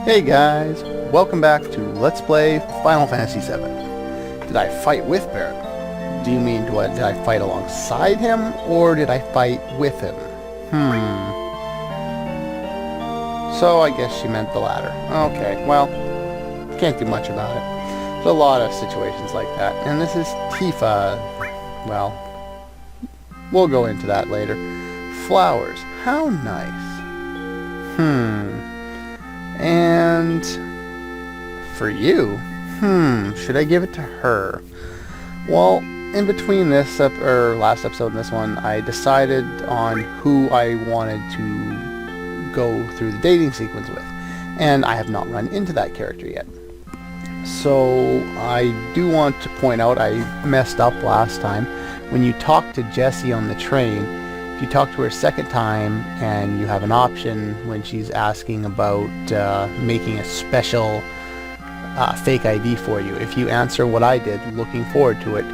Hey guys, welcome back to Let's Play Final Fantasy VII. Did I fight with Barrett? Do you mean did I fight alongside him, or did I fight with him? So I guess she meant the latter. Okay, well, can't do much about it. There's a lot of situations like that, and this is Tifa. Well, we'll go into that later. Flowers, how nice. And for you, should I give it to her? Well, in between this last episode and this one, I decided on who I wanted to go through the dating sequence with, and I have not run into that character yet. So I do want to point out I messed up last time. When you talked to Jessie on the train, if you talk to her a second time and you have an option when she's asking about making a special fake ID for you, if you answer what I did, looking forward to it,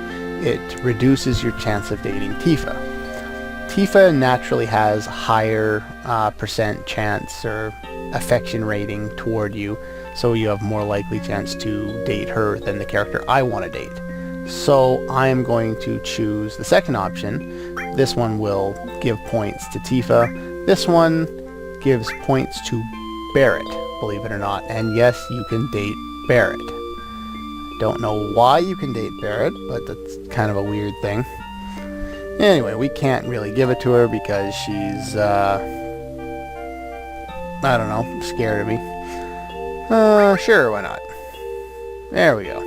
it reduces your chance of dating Tifa. Tifa naturally has higher percent chance or affection rating toward you, so you have more likely chance to date her than the character I want to date. So I am going to choose the second option. This one will give points to Tifa. This one gives points to Barrett, believe it or not. And yes, you can date Barrett. Don't know why you can date Barrett, but that's kind of a weird thing. Anyway, we can't really give it to her because she's, I don't know, scared of me. Sure, why not? There we go.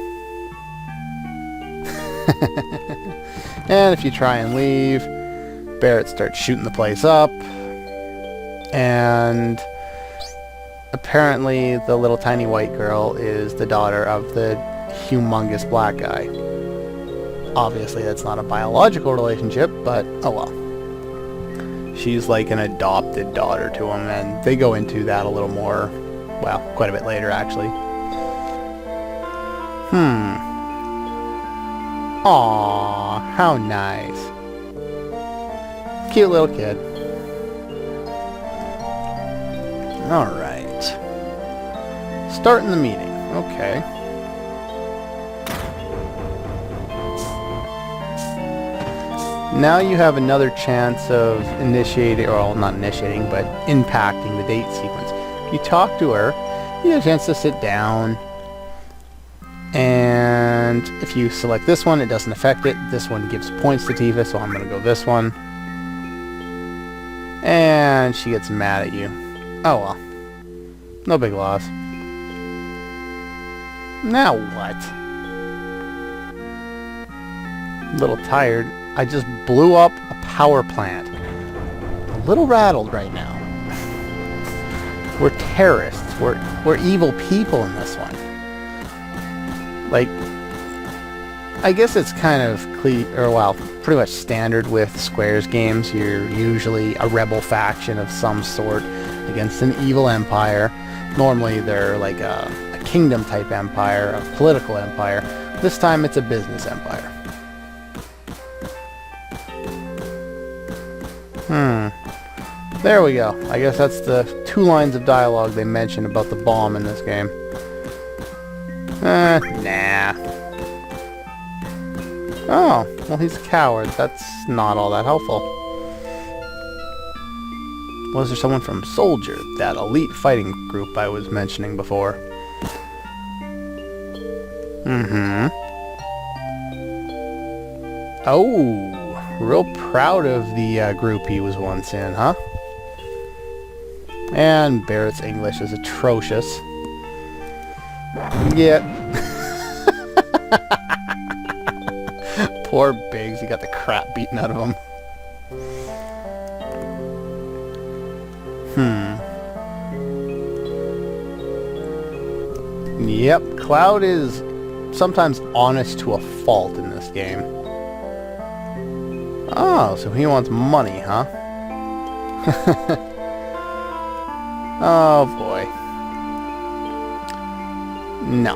And if you try and leave, Barrett starts shooting the place up, and apparently the little tiny white girl is the daughter of the humongous black guy. Obviously that's not a biological relationship, but oh well. She's like an adopted daughter to him, and they go into that a little more, well, quite a bit later actually. Aww, how nice. Cute little kid. Alright. Starting the meeting. Okay. Now you have another chance of initiating, or well, not initiating, but impacting the date sequence. If you talk to her, you get a chance to sit down. And if you select this one, it doesn't affect it. This one gives points to Tifa, so I'm going to go this one. And she gets mad at you. Oh well. No big loss. Now what? A little tired. I just blew up a power plant. A little rattled right now. We're terrorists. We're evil people in this one. Like, I guess it's kind of pretty much standard with Square's games. You're usually a rebel faction of some sort against an evil empire. Normally they're like a kingdom type empire, a political empire. This time it's a business empire. There we go. I guess that's the 2 lines of dialogue they mentioned about the bomb in this game. Nah. Oh, well he's a coward. That's not all that helpful. Was there someone from Soldier, that elite fighting group I was mentioning before? Oh, real proud of the group he was once in, huh? And Barrett's English is atrocious. Yeah. Poor Biggs, he got the crap beaten out of him. Yep, Cloud is sometimes honest to a fault in this game. Oh, so he wants money, huh? Oh boy. No.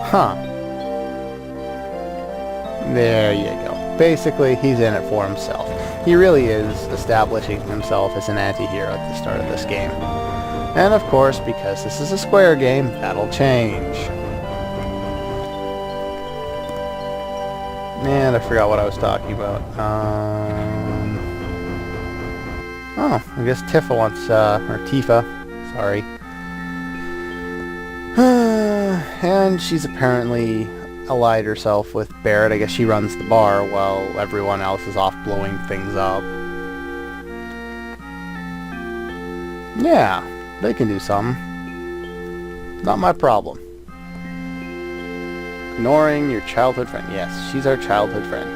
Huh. There you go. basically, he's in it for himself. He really is establishing himself as an anti-hero at the start of this game. And of course, because this is a Square game, that'll change. And I forgot what I was talking about. Oh, I guess Tifa wants, or Tifa, sorry. And she's apparently allied herself with Barrett. I guess she runs the bar while everyone else is off blowing things up. Yeah, they can do something. Not my problem. Ignoring your childhood friend. Yes, she's our childhood friend.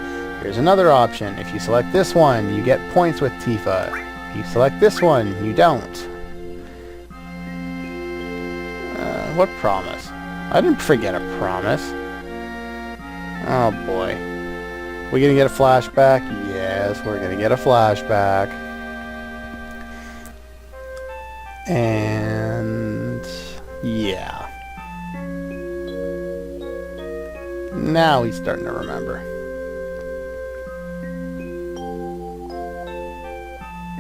Here's another option. If you select this one, you get points with Tifa. If you select this one, you don't. What promise? I didn't forget a promise. Oh boy. We gonna get a flashback? Yes, we're gonna get a flashback. And yeah. Now he's starting to remember.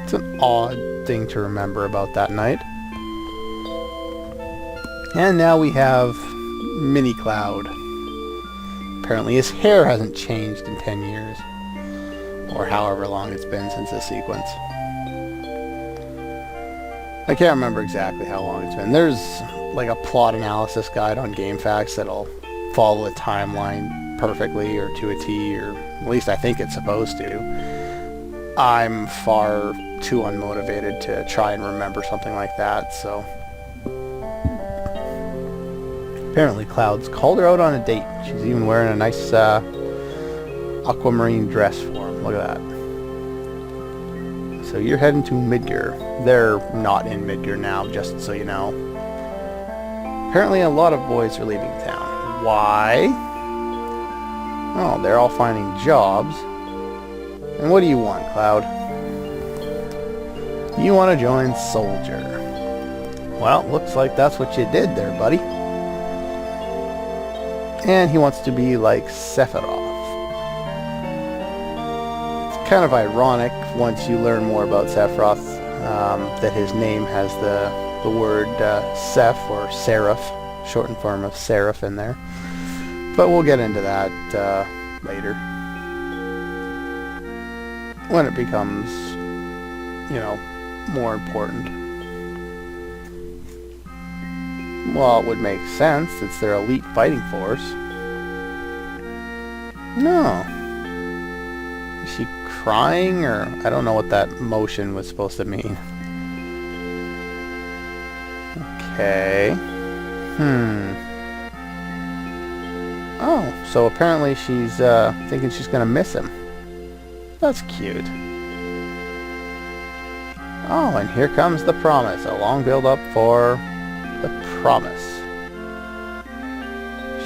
It's an odd thing to remember about that night. And now we have Mini Cloud. Apparently his hair hasn't changed in 10 years. Or however long it's been since this sequence. I can't remember exactly how long it's been. There's like a plot analysis guide on GameFAQs that'll follow the timeline perfectly or to a T, or at least I think it's supposed to. I'm far too unmotivated to try and remember something like that, so... Apparently Cloud's called her out on a date. She's even wearing a nice aquamarine dress for him. Look at that. So you're heading to Midgar. They're not in Midgar now, just so you know. Apparently a lot of boys are leaving town. Why? Oh, they're all finding jobs. And what do you want, Cloud? You want to join Soldier. Well, looks like that's what you did there, buddy. And he wants to be like Sephiroth. It's kind of ironic once you learn more about Sephiroth that his name has the word Seph or Seraph, shortened form of Seraph in there. But we'll get into that later. When it becomes, you know, more important. Well, it would make sense. It's their elite fighting force. No. Is she crying, or... I don't know what that motion was supposed to mean. Okay. Oh, so apparently she's thinking she's gonna miss him. That's cute. Oh, and here comes the promise. A long build-up for the promise.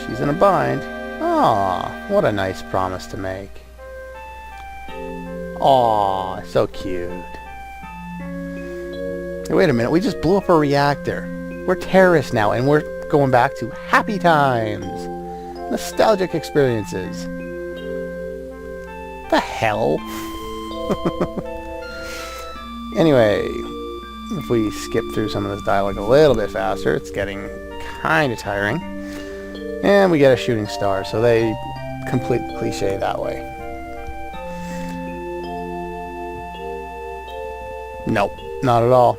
She's in a bind. Aw, what a nice promise to make. Aw, so cute. Hey, wait a minute, we just blew up a reactor. We're terrorists now, and we're going back to happy times. Nostalgic experiences. The hell? Anyway, if we skip through some of this dialogue a little bit faster, it's getting kind of tiring. And we get a shooting star, so they complete the cliche that way. Nope, not at all.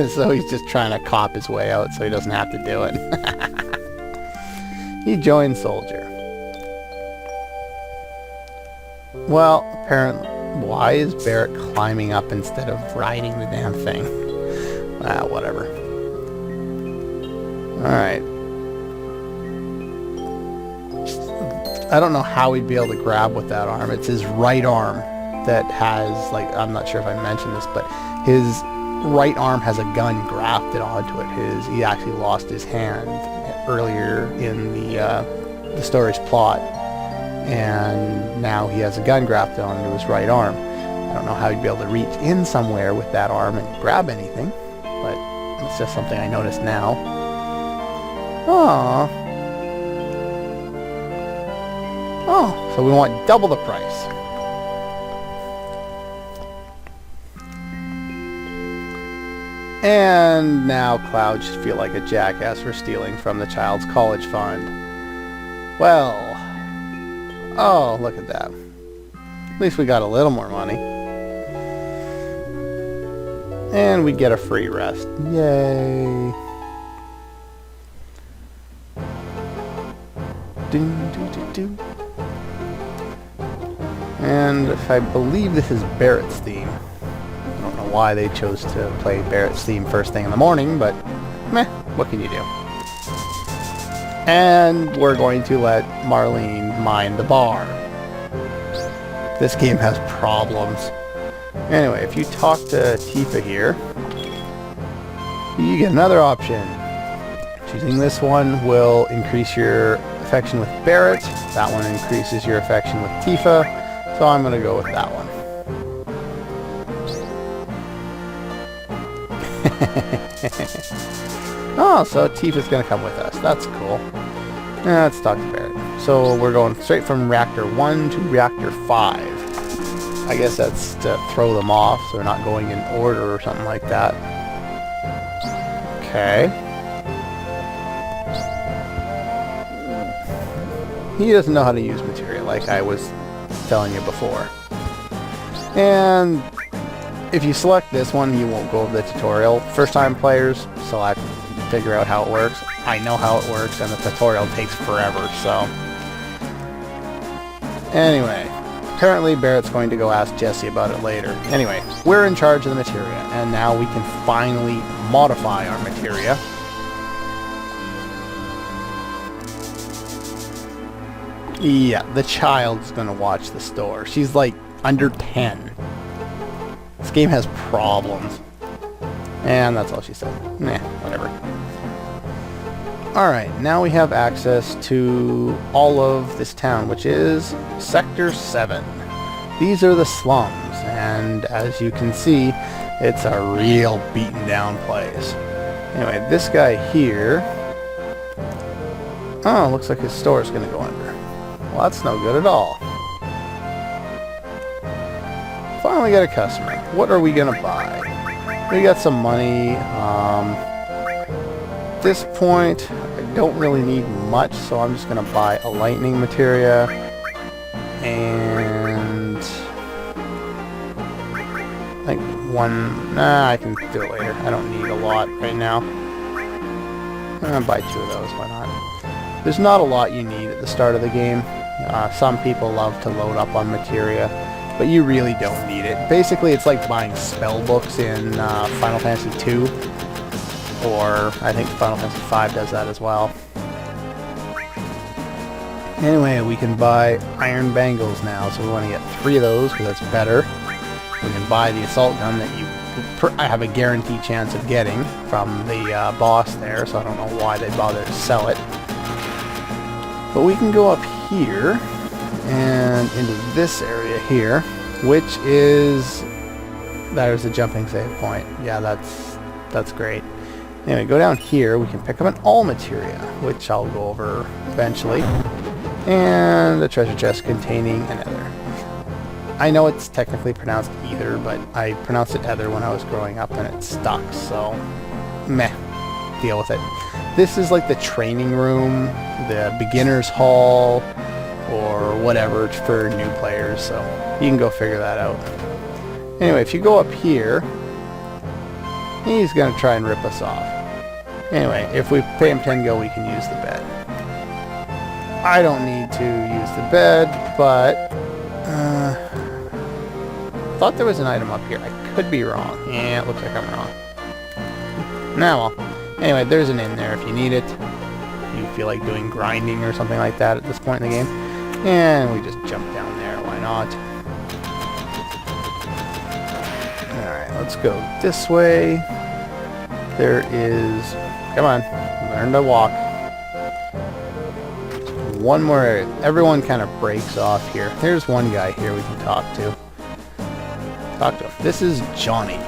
So he's just trying to cop his way out so he doesn't have to do it. He joined Soldier. Well, apparently, why is Barrett climbing up instead of riding the damn thing? Ah, whatever. Alright. I don't know how he'd be able to grab with that arm. It's his right arm that has, like, I'm not sure if I mentioned this, but his right arm has a gun grafted onto it. He actually lost his hand earlier in the story's plot, and now he has a gun grafted onto his right arm. I don't know how he'd be able to reach in somewhere with that arm and grab anything, but it's just something I noticed now. Aww. Oh, so we want double the price. And now Cloud should feel like a jackass for stealing from the child's college fund. Well, oh, look at that. At least we got a little more money. And we get a free rest. Yay. And I believe this is Barrett's theme. I don't know why they chose to play Barrett's theme first thing in the morning, but meh, what can you do? And we're going to let Marlene mind the bar. This game has problems. Anyway, if you talk to Tifa here, you get another option. Choosing this one will increase your affection with Barrett. That one increases your affection with Tifa. So I'm going to go with that one. Oh, so Tifa's going to come with us. That's cool. Let's talk to Barrett. So we're going straight from Reactor 1 to Reactor 5. I guess that's to throw them off so they're not going in order or something like that. Okay. He doesn't know how to use Materia like I was telling you before. And if you select this one, you won't go over the tutorial. First time players, select, figure out how it works. I know how it works, and the tutorial takes forever, so... Anyway, apparently Barrett's going to go ask Jesse about it later. Anyway, we're in charge of the Materia, and now we can finally modify our Materia. Yeah, the child's gonna watch the store. She's like under 10. This game has problems. And that's all she said. Nah, whatever. Alright, now we have access to all of this town, which is Sector 7. These are the slums, and as you can see, it's a real beaten down place. Anyway, this guy here... Oh, looks like his store is gonna go under. Well, that's no good at all. Finally got a customer. What are we gonna buy? We got some money. At this point, I don't really need much, so I'm just gonna buy a lightning Materia and I think one. Nah, I can do it later. I don't need a lot right now. I'm gonna buy 2 of those. Why not? There's not a lot you need at the start of the game. Some people love to load up on Materia, but you really don't need it. Basically, it's like buying spell books in Final Fantasy II, or I think Final Fantasy V does that as well. Anyway, we can buy iron bangles now, so we want to get 3 of those because that's better. We can buy the assault gun that I have a guaranteed chance of getting from the boss there, so I don't know why they bother to sell it. But we can go up here and into this area here, which is... There's a jumping save point. Yeah, that's great. Anyway, go down here. We can pick up an all Materia, which I'll go over eventually. And a treasure chest containing an ether. I know it's technically pronounced either, but I pronounced it ether when I was growing up and it stuck, so meh. Deal with it. This is like the training room, the beginner's hall, or whatever for new players, so you can go figure that out. Anyway, if you go up here, he's going to try and rip us off. Anyway, if we pay him 10 go, we can use the bed. I don't need to use the bed, but... thought there was an item up here. I could be wrong. Yeah, it looks like I'm wrong. Nah, well. Anyway, there's an inn there if you need it. If you feel like doing grinding or something like that at this point in the game. And we just jump down there. Why not? Alright, let's go this way. There is... Come on. Learn to walk. Just one more area. Everyone kind of breaks off here. There's one guy here we can talk to. Talk to him. This is Johnny.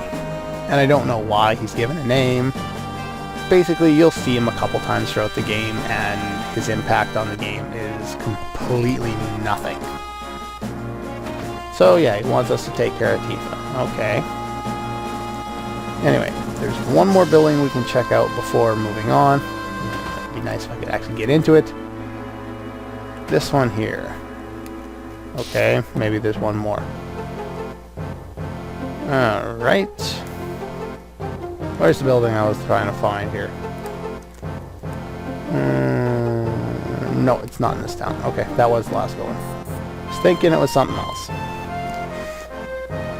And I don't know why he's given a name. basically you'll see him a couple times throughout the game, and his impact on the game is completely nothing. So yeah, he wants us to take care of Tifa. Okay. Anyway, there's one more building we can check out before moving on. It'd be nice if I could actually get into it. This one here. Okay, maybe there's one more. Alright. Where's the building I was trying to find here? No, it's not in this town. Okay, that was the last building. I was thinking it was something else.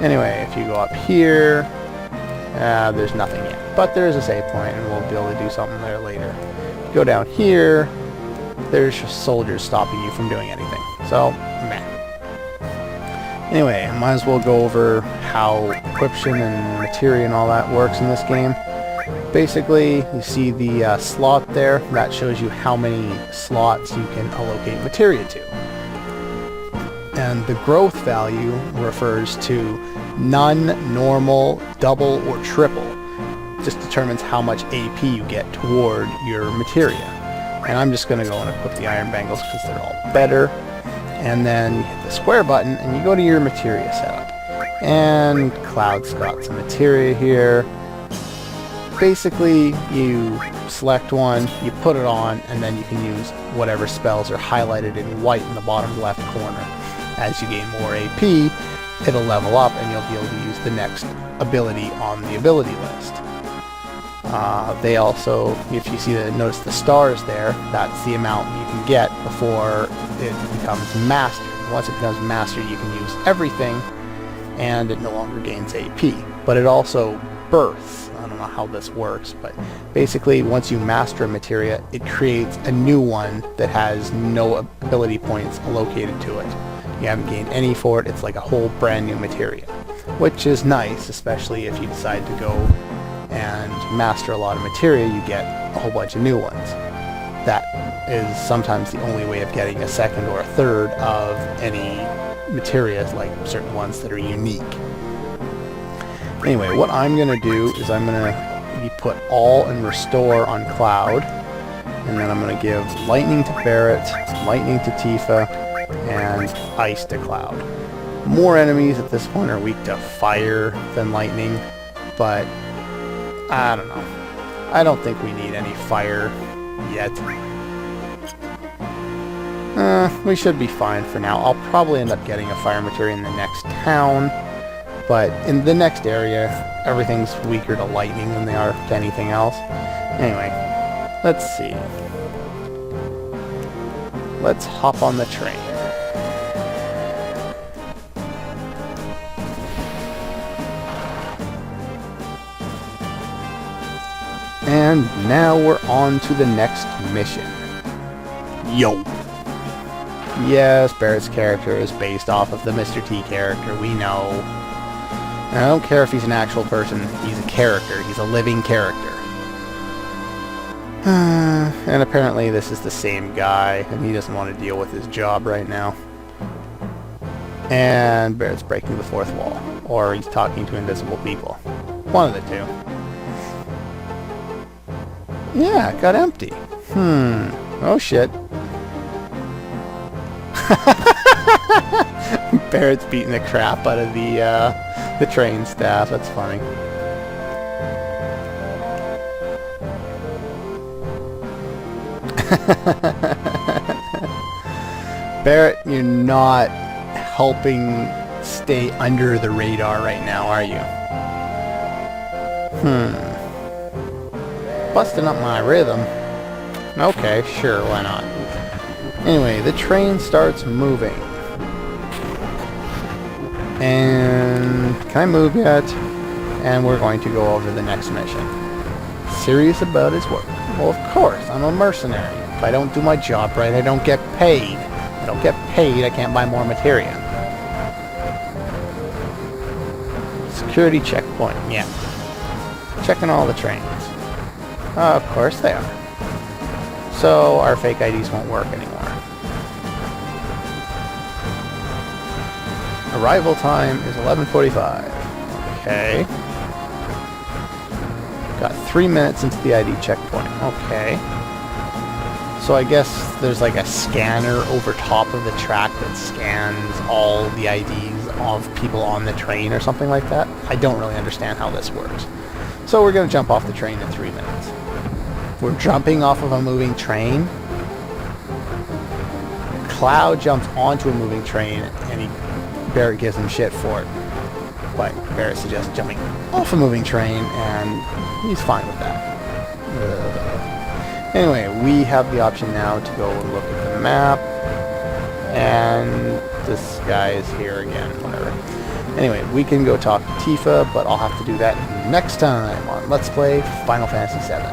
Anyway, if you go up here, there's nothing yet. But there is a save point, and we'll be able to do something there later. If you go down here, there's just soldiers stopping you from doing anything. So, meh. Anyway, I might as well go over how equipment and materia and all that works in this game. Basically, you see the slot there. That shows you how many slots you can allocate materia to. And the growth value refers to none, normal, double, or triple. It just determines how much AP you get toward your materia. And I'm just going to go and equip the iron bangles because they're all better. And then you hit the square button and you go to your materia setup. And Cloud's got some materia here. Basically, you select one, you put it on, and then you can use whatever spells are highlighted in white in the bottom left corner. As you gain more AP, it'll level up and you'll be able to use the next ability on the ability list. They also, if you see notice the stars there, that's the amount you can get before it becomes mastered. Once it becomes mastered, you can use everything, and it no longer gains AP. But it also births. I don't know how this works, but basically, once you master a materia, it creates a new one that has no ability points allocated to it. You haven't gained any for it. It's like a whole brand new materia, which is nice, especially if you decide to go and master a lot of materia. You get a whole bunch of new ones. That is sometimes the only way of getting a second or a third of any materia, like certain ones that are unique. Anyway, what I'm going to do is I'm going to put all and restore on Cloud, and then I'm going to give lightning to Barrett, lightning to Tifa, and ice to Cloud. More enemies at this point are weak to fire than lightning, but I don't know. I don't think we need any fire yet. We should be fine for now. I'll probably end up getting a fire materia in the next town, but in the next area, everything's weaker to lightning than they are to anything else. Anyway, let's see. Let's hop on the train. And now we're on to the next mission. Yo! Yes, Barrett's character is based off of the Mr. T character, we know. And I don't care if he's an actual person, he's a character, he's a living character. And apparently this is the same guy, and he doesn't want to deal with his job right now. And Barrett's breaking the fourth wall, or he's talking to invisible people. One of the two. Yeah, it got empty. Oh shit. Barrett's beating the crap out of the train staff. That's funny. Barrett, you're not helping stay under the radar right now, are you? Busting up my rhythm. Okay, sure, why not? Anyway, the train starts moving. And can I move yet? And we're going to go over the next mission. Serious about his work. Well, of course, I'm a mercenary. If I don't do my job right, I don't get paid. If I don't get paid, I can't buy more materia. Security checkpoint, yeah. Checking all the trains. Of course they are. So our fake IDs won't work anymore. Arrival time is 11:45. Okay. Got 3 minutes into the ID checkpoint. Okay. So I guess there's like a scanner over top of the track that scans all the IDs of people on the train or something like that. I don't really understand how this works. So we're going to jump off the train in 3 minutes. We're jumping off of a moving train. Cloud jumps onto a moving train and Barrett gives him shit for it. But Barrett suggests jumping off a moving train and he's fine with that. Anyway, we have the option now to go and look at the map. And this guy is here again, whatever. Anyway, we can go talk to Tifa, but I'll have to do that next time on Let's Play Final Fantasy VII.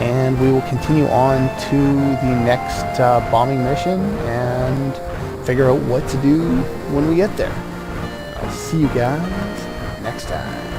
And we will continue on to the next bombing mission and figure out what to do when we get there. I'll see you guys next time.